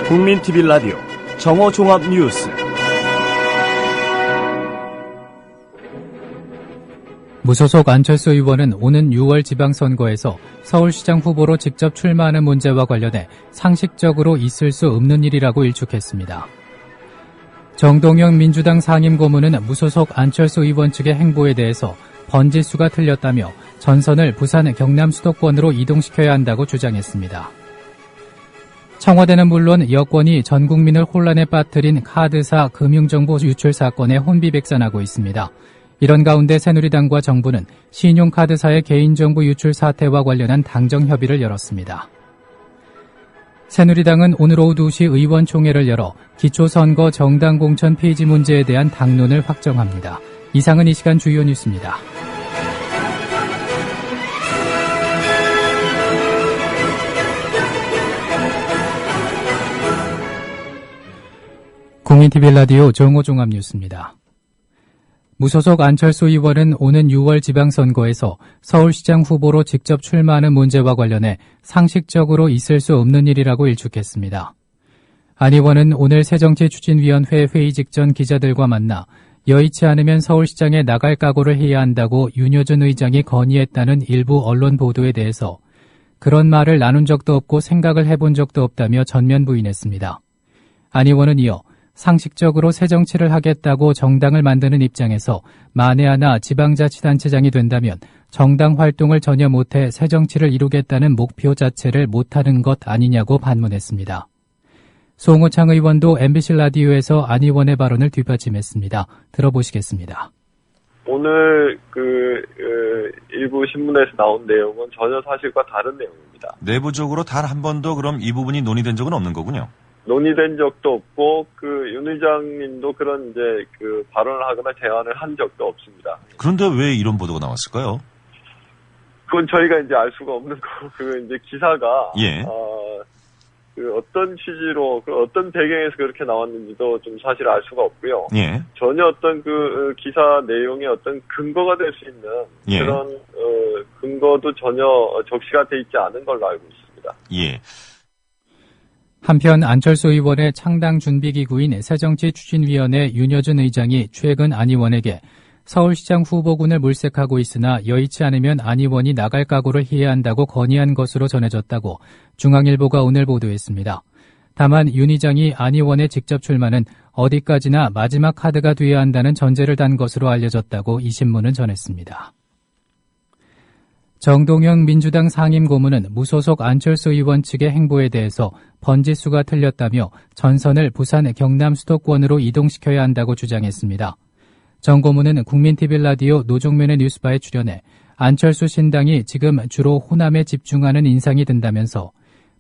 국민TV 라디오 정오종합뉴스. 무소속 안철수 의원은 오는 6월 지방선거에서 서울시장 후보로 직접 출마하는 문제와 관련해 상식적으로 있을 수 없는 일이라고 일축했습니다. 정동영 민주당 상임고문은 무소속 안철수 의원 측의 행보에 대해서 번지수가 틀렸다며 전선을 부산 경남 수도권으로 이동시켜야 한다고 주장했습니다. 청와대는 물론 여권이 전 국민을 혼란에 빠뜨린 카드사 금융정보 유출 사건에 혼비백산하고 있습니다. 이런 가운데 새누리당과 정부는 신용카드사의 개인정보 유출 사태와 관련한 당정협의를 열었습니다. 새누리당은 오늘 오후 2시 의원총회를 열어 기초선거 정당 공천 폐지 문제에 대한 당론을 확정합니다. 이상은 이 시간 주요 뉴스입니다. 국민TV 라디오 정오종합뉴스입니다. 무소속 안철수 의원은 오는 6월 지방선거에서 서울시장 후보로 직접 출마하는 문제와 관련해 상식적으로 있을 수 없는 일이라고 일축했습니다. 안 의원은 오늘 새정치추진위원회 회의 직전 기자들과 만나 여의치 않으면 서울시장에 나갈 각오를 해야 한다고 윤여준 의장이 건의했다는 일부 언론 보도에 대해서 그런 말을 나눈 적도 없고 생각을 해본 적도 없다며 전면 부인했습니다. 안 의원은 이어 상식적으로 새정치를 하겠다고 정당을 만드는 입장에서 만에 하나 지방자치단체장이 된다면 정당 활동을 전혀 못해 새정치를 이루겠다는 목표 자체를 못하는 것 아니냐고 반문했습니다. 송우창 의원도 MBC 라디오에서 안 의원의 발언을 뒷받침했습니다. 들어보시겠습니다. 오늘 일부 신문에서 나온 내용은 전혀 사실과 다른 내용입니다. 내부적으로 단 한 번도 그럼 이 부분이 논의된 적은 없는 거군요. 논의된 적도 없고 윤 의장님도 그런 발언을 하거나 제안을 한 적도 없습니다. 그런데 왜 이런 보도가 나왔을까요? 그건 저희가 알 수가 없는 거고 기사가 예. 어떤 취지로 어떤 배경에서 그렇게 나왔는지도 좀 사실 알 수가 없고요. 예. 전혀 어떤 기사 내용에 어떤 근거가 될 수 있는 예. 그런 근거도 전혀 적시가 돼 있지 않은 걸로 알고 있습니다. 예. 한편 안철수 의원의 창당 준비기구인 새정치추진위원회 윤여준 의장이 최근 안 의원에게 서울시장 후보군을 물색하고 있으나 여의치 않으면 안 의원이 나갈 각오를 해야 한다고 건의한 것으로 전해졌다고 중앙일보가 오늘 보도했습니다. 다만 윤 의장이 안 의원의 직접 출마는 어디까지나 마지막 카드가 돼야 한다는 전제를 단 것으로 알려졌다고 이 신문은 전했습니다. 정동영 민주당 상임고문은 무소속 안철수 의원 측의 행보에 대해서 번지수가 틀렸다며 전선을 부산 경남 수도권으로 이동시켜야 한다고 주장했습니다. 정 고문은 국민TV 라디오 노종면의 뉴스바에 출연해 안철수 신당이 지금 주로 호남에 집중하는 인상이 든다면서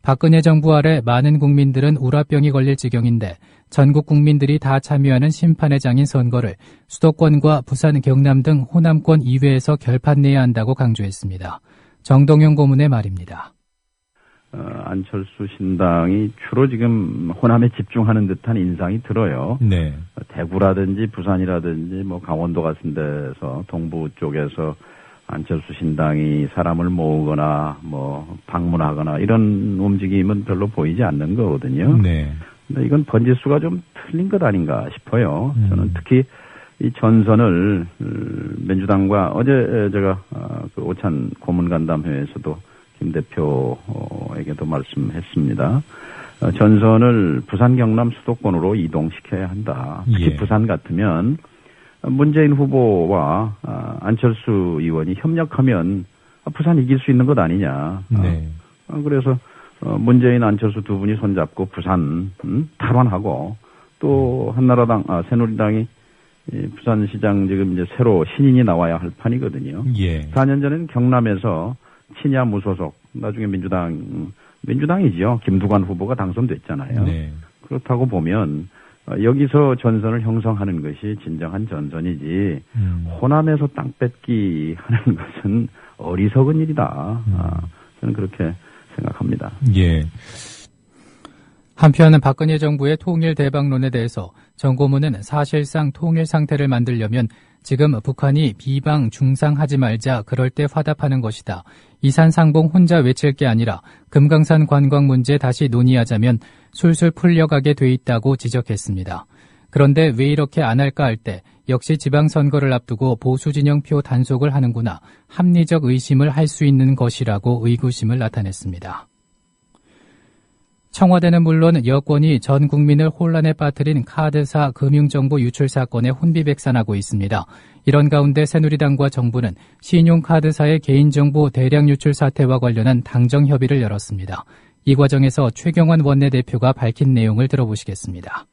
박근혜 정부 아래 많은 국민들은 우라병이 걸릴 지경인데 전국 국민들이 다 참여하는 심판의 장인 선거를 수도권과 부산, 경남 등 호남권 이외에서 결판 내야 한다고 강조했습니다. 정동영 고문의 말입니다. 안철수 신당이 주로 지금 호남에 집중하는 듯한 인상이 들어요. 네. 대구라든지 부산이라든지 강원도 같은 데서 동부 쪽에서 안철수 신당이 사람을 모으거나 방문하거나 이런 움직임은 별로 보이지 않는 거거든요. 네. 근데 이건 번지수가 좀 틀린 것 아닌가 싶어요. 저는 특히 이 전선을 민주당과 어제 제가 오찬 고문간담회에서도 김 대표에게도 말씀했습니다. 전선을 부산 경남 수도권으로 이동시켜야 한다. 특히 부산 같으면 문재인 후보와 안철수 의원이 협력하면 부산 이길 수 있는 것 아니냐. 네. 그래서 문재인 안철수 두 분이 손잡고 부산 탈환하고 또 한나라당 새누리당이 부산시장 지금 이제 새로 신인이 나와야 할 판이거든요. 예. 4년 전에는 경남에서 친야 무소속 나중에 민주당이지요. 김두관 후보가 당선됐잖아요. 네. 그렇다고 보면 여기서 전선을 형성하는 것이 진정한 전선이지 호남에서 땅 뺏기 하는 것은 어리석은 일이다. 저는 그렇게 생각합니다. 예. 한편 박근혜 정부의 통일 대박론에 대해서 정 고문은 사실상 통일 상태를 만들려면 지금 북한이 비방 중상하지 말자 그럴 때 화답하는 것이다. 이산상봉 혼자 외칠 게 아니라 금강산 관광 문제 다시 논의하자면 술술 풀려가게 돼 있다고 지적했습니다. 그런데 왜 이렇게 안 할까 할 때 역시 지방선거를 앞두고 보수진영표 단속을 하는구나. 합리적 의심을 할 수 있는 것이라고 의구심을 나타냈습니다. 청와대는 물론 여권이 전 국민을 혼란에 빠뜨린 카드사 금융정보 유출 사건에 혼비백산하고 있습니다. 이런 가운데 새누리당과 정부는 신용카드사의 개인정보 대량 유출 사태와 관련한 당정협의를 열었습니다. 이 과정에서 최경환 원내대표가 밝힌 내용을 들어보시겠습니다.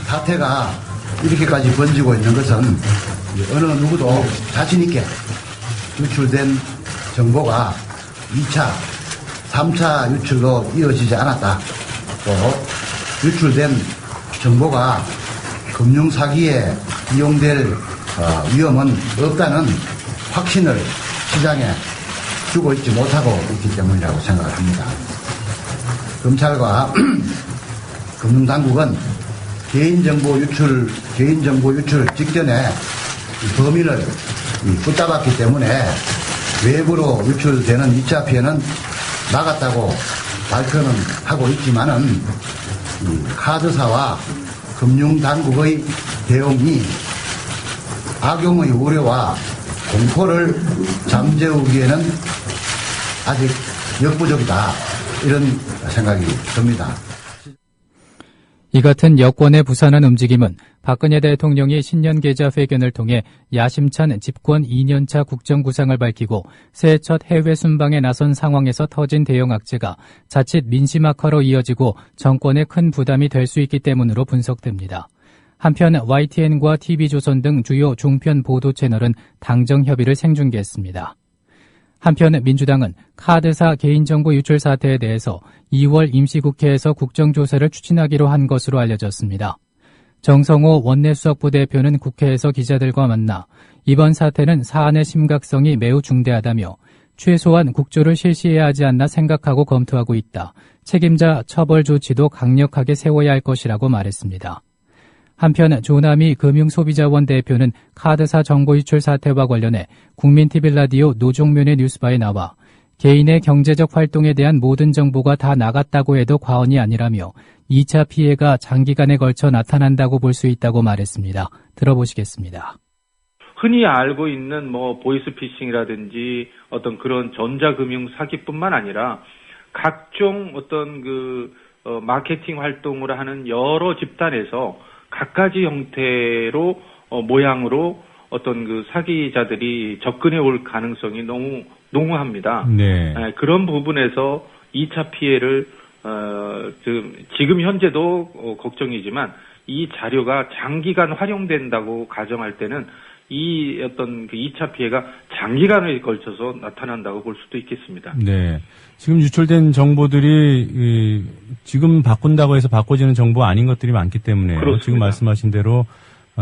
사태가 이렇게까지 번지고 있는 것은 어느 누구도 자신 있게 유출된 정보가 2차, 3차 유출로 이어지지 않았다. 또 유출된 정보가 금융사기에 이용될 위험은 없다는 확신을 시장에 주고 있지 못하고 있기 때문이라고 생각을 합니다. 검찰과 금융당국은 개인정보 유출 직전에 범인을 붙잡았기 때문에 외부로 유출되는 2차 피해는 나갔다고 발표는 하고 있지만은 카드사와 금융당국의 대응이 악용의 우려와 공포를 잠재우기에는 아직 역부족이다. 이런 생각이 듭니다. 이 같은 여권의 부산한 움직임은 박근혜 대통령이 신년 기자회견을 통해 야심찬 집권 2년차 국정구상을 밝히고 새해 첫 해외 순방에 나선 상황에서 터진 대형 악재가 자칫 민심 악화로 이어지고 정권에 큰 부담이 될 수 있기 때문으로 분석됩니다. 한편 YTN과 TV조선 등 주요 종편 보도 채널은 당정 협의를 생중계했습니다. 한편 민주당은 카드사 개인정보 유출 사태에 대해서 2월 임시국회에서 국정조사를 추진하기로 한 것으로 알려졌습니다. 정성호 원내수석부 대표는 국회에서 기자들과 만나 이번 사태는 사안의 심각성이 매우 중대하다며 최소한 국조를 실시해야 하지 않나 생각하고 검토하고 있다. 책임자 처벌 조치도 강력하게 세워야 할 것이라고 말했습니다. 한편 조남희 금융소비자원 대표는 카드사 정보 유출 사태와 관련해 국민TV 라디오 노종면의 뉴스바에 나와 개인의 경제적 활동에 대한 모든 정보가 다 나갔다고 해도 과언이 아니라며 2차 피해가 장기간에 걸쳐 나타난다고 볼 수 있다고 말했습니다. 들어보시겠습니다. 흔히 알고 있는 보이스피싱이라든지 어떤 그런 전자금융 사기뿐만 아니라 각종 어떤 마케팅 활동을 하는 여러 집단에서 갖가지 형태로 모양으로 어떤 사기자들이 접근해 올 가능성이 너무 농후합니다. 네. 그런 부분에서 2차 피해를 지금 현재도 걱정이지만 이 자료가 장기간 활용된다고 가정할 때는 이 어떤 2차 피해가 장기간에 걸쳐서 나타난다고 볼 수도 있겠습니다. 네. 지금 유출된 정보들이 지금 바꾼다고 해서 바꿔지는 정보가 아닌 것들이 많기 때문에 그렇습니다. 지금 말씀하신 대로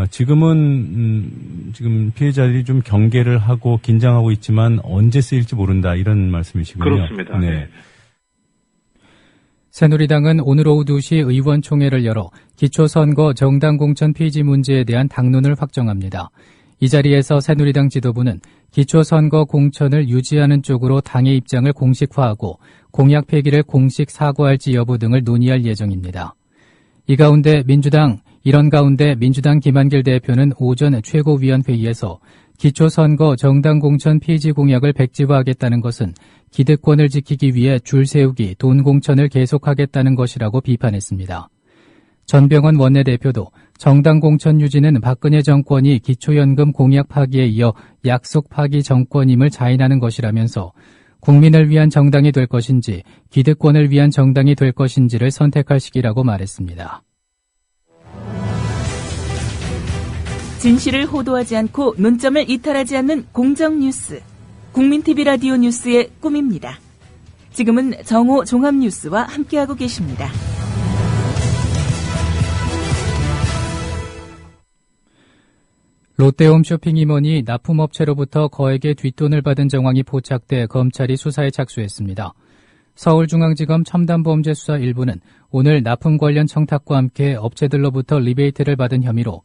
지금은 지금 피해자들이 좀 경계를 하고 긴장하고 있지만 언제 쓰일지 모른다 이런 말씀이시군요. 그렇습니다. 네. 새누리당은 오늘 오후 2시 의원총회를 열어 기초선거 정당 공천 폐지 문제에 대한 당론을 확정합니다. 이 자리에서 새누리당 지도부는 기초선거 공천을 유지하는 쪽으로 당의 입장을 공식화하고 공약 폐기를 공식 사과할지 여부 등을 논의할 예정입니다. 이런 가운데 민주당 김한길 대표는 오전 최고위원회의에서 기초선거 정당 공천 폐지 공약을 백지화하겠다는 것은 기득권을 지키기 위해 줄 세우기, 돈 공천을 계속하겠다는 것이라고 비판했습니다. 전병헌 원내대표도 정당 공천 유지는 박근혜 정권이 기초연금 공약 파기에 이어 약속 파기 정권임을 자인하는 것이라면서 국민을 위한 정당이 될 것인지 기득권을 위한 정당이 될 것인지를 선택할 시기라고 말했습니다. 진실을 호도하지 않고 논점을 이탈하지 않는 공정 뉴스. 국민TV 라디오 뉴스의 꿈입니다. 지금은 정오 종합뉴스와 함께하고 계십니다. 롯데홈 쇼핑 임원이 납품업체로부터 거액의 뒷돈을 받은 정황이 포착돼 검찰이 수사에 착수했습니다. 서울중앙지검 첨단범죄수사 1부는 오늘 납품 관련 청탁과 함께 업체들로부터 리베이트를 받은 혐의로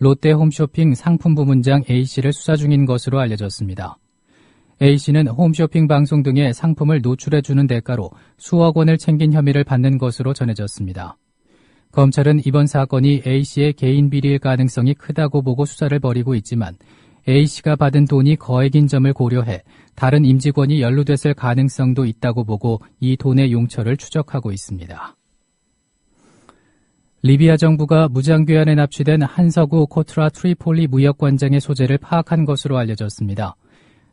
롯데 홈쇼핑 상품 부문장 A씨를 수사 중인 것으로 알려졌습니다. A씨는 홈쇼핑 방송 등의 상품을 노출해주는 대가로 수억 원을 챙긴 혐의를 받는 것으로 전해졌습니다. 검찰은 이번 사건이 A씨의 개인 비리일 가능성이 크다고 보고 수사를 벌이고 있지만 A씨가 받은 돈이 거액인 점을 고려해 다른 임직원이 연루됐을 가능성도 있다고 보고 이 돈의 용처를 추적하고 있습니다. 리비아 정부가 무장귀환에 납치된 한서구 코트라 트리폴리 무역관장의 소재를 파악한 것으로 알려졌습니다.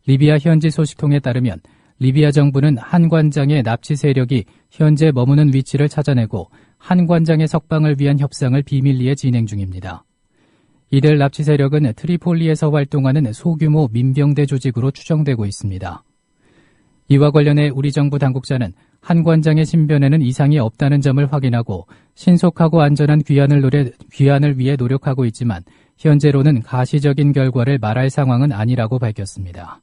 리비아 현지 소식통에 따르면 리비아 정부는 한 관장의 납치 세력이 현재 머무는 위치를 찾아내고 한 관장의 석방을 위한 협상을 비밀리에 진행 중입니다. 이들 납치 세력은 트리폴리에서 활동하는 소규모 민병대 조직으로 추정되고 있습니다. 이와 관련해 우리 정부 당국자는 한 관장의 신변에는 이상이 없다는 점을 확인하고 신속하고 안전한 귀환을 위해 노력하고 있지만 현재로는 가시적인 결과를 말할 상황은 아니라고 밝혔습니다.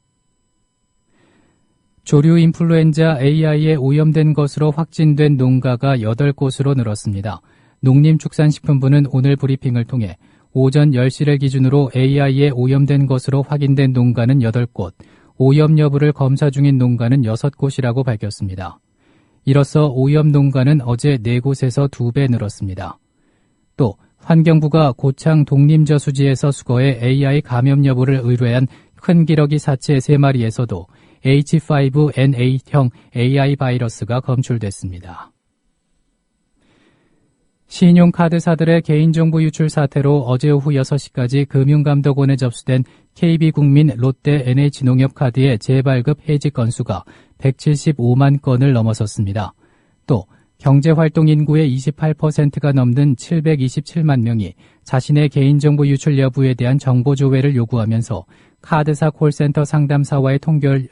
조류 인플루엔자 AI에 오염된 것으로 확진된 농가가 8곳으로 늘었습니다. 농림축산식품부는 오늘 브리핑을 통해 오전 10시를 기준으로 AI에 오염된 것으로 확인된 농가는 8곳, 오염 여부를 검사 중인 농가는 6곳이라고 밝혔습니다. 이로써 오염 농가는 어제 4곳에서 2배 늘었습니다. 또 환경부가 고창 독림저수지에서 수거해 AI 감염 여부를 의뢰한 큰 기러기 사체 3마리에서도 H5N8형 AI 바이러스가 검출됐습니다. 신용카드사들의 개인정보 유출 사태로 어제 오후 6시까지 금융감독원에 접수된 KB국민, 롯데, NH농협카드의 재발급 해지 건수가 175만 건을 넘어섰습니다. 또 경제활동 인구의 28%가 넘는 727만 명이 자신의 개인정보 유출 여부에 대한 정보 조회를 요구하면서 카드사 콜센터 상담사와의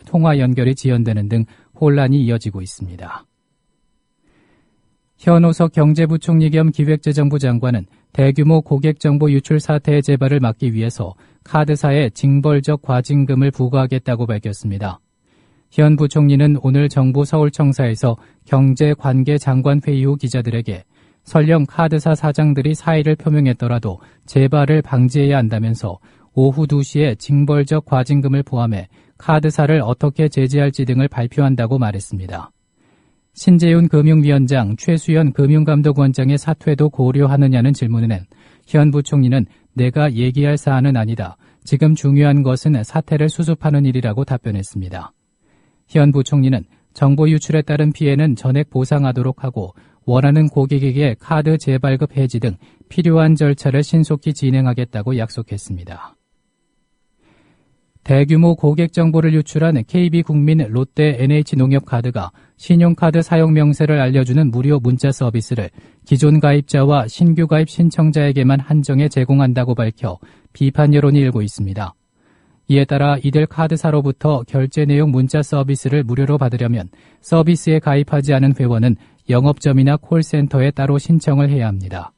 통화 연결이 지연되는 등 혼란이 이어지고 있습니다. 현오석 경제부총리 겸 기획재정부 장관은 대규모 고객정보 유출 사태의 재발을 막기 위해서 카드사에 징벌적 과징금을 부과하겠다고 밝혔습니다. 현 부총리는 오늘 정부 서울청사에서 경제관계장관회의 후 기자들에게 설령 카드사 사장들이 사의를 표명했더라도 재발을 방지해야 한다면서 오후 2시에 징벌적 과징금을 포함해 카드사를 어떻게 제재할지 등을 발표한다고 말했습니다. 신재윤 금융위원장, 최수연 금융감독원장의 사퇴도 고려하느냐는 질문에는 현 부총리는 내가 얘기할 사안은 아니다. 지금 중요한 것은 사태를 수습하는 일이라고 답변했습니다. 현 부총리는 정보 유출에 따른 피해는 전액 보상하도록 하고 원하는 고객에게 카드 재발급 해지 등 필요한 절차를 신속히 진행하겠다고 약속했습니다. 대규모 고객 정보를 유출한 KB국민, 롯데, NH농협카드가 신용카드 사용 명세를 알려주는 무료 문자 서비스를 기존 가입자와 신규 가입 신청자에게만 한정해 제공한다고 밝혀 비판 여론이 일고 있습니다. 이에 따라 이들 카드사로부터 결제 내용 문자 서비스를 무료로 받으려면 서비스에 가입하지 않은 회원은 영업점이나 콜센터에 따로 신청을 해야 합니다.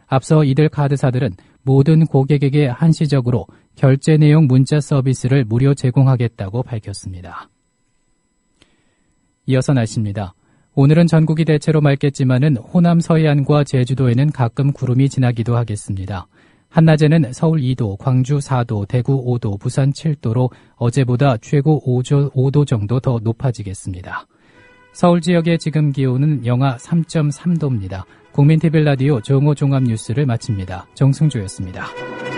앞서 이들 카드사들은 모든 고객에게 한시적으로 결제 내용 문자 서비스를 무료 제공하겠다고 밝혔습니다. 이어서 날씨입니다. 오늘은 전국이 대체로 맑겠지만은 호남 서해안과 제주도에는 가끔 구름이 지나기도 하겠습니다. 한낮에는 서울 2도, 광주 4도, 대구 5도, 부산 7도로 어제보다 최고 5도 정도 더 높아지겠습니다. 서울 지역의 지금 기온은 영하 3.3도입니다. 국민TV 라디오 정오 종합 뉴스를 마칩니다. 정승조였습니다.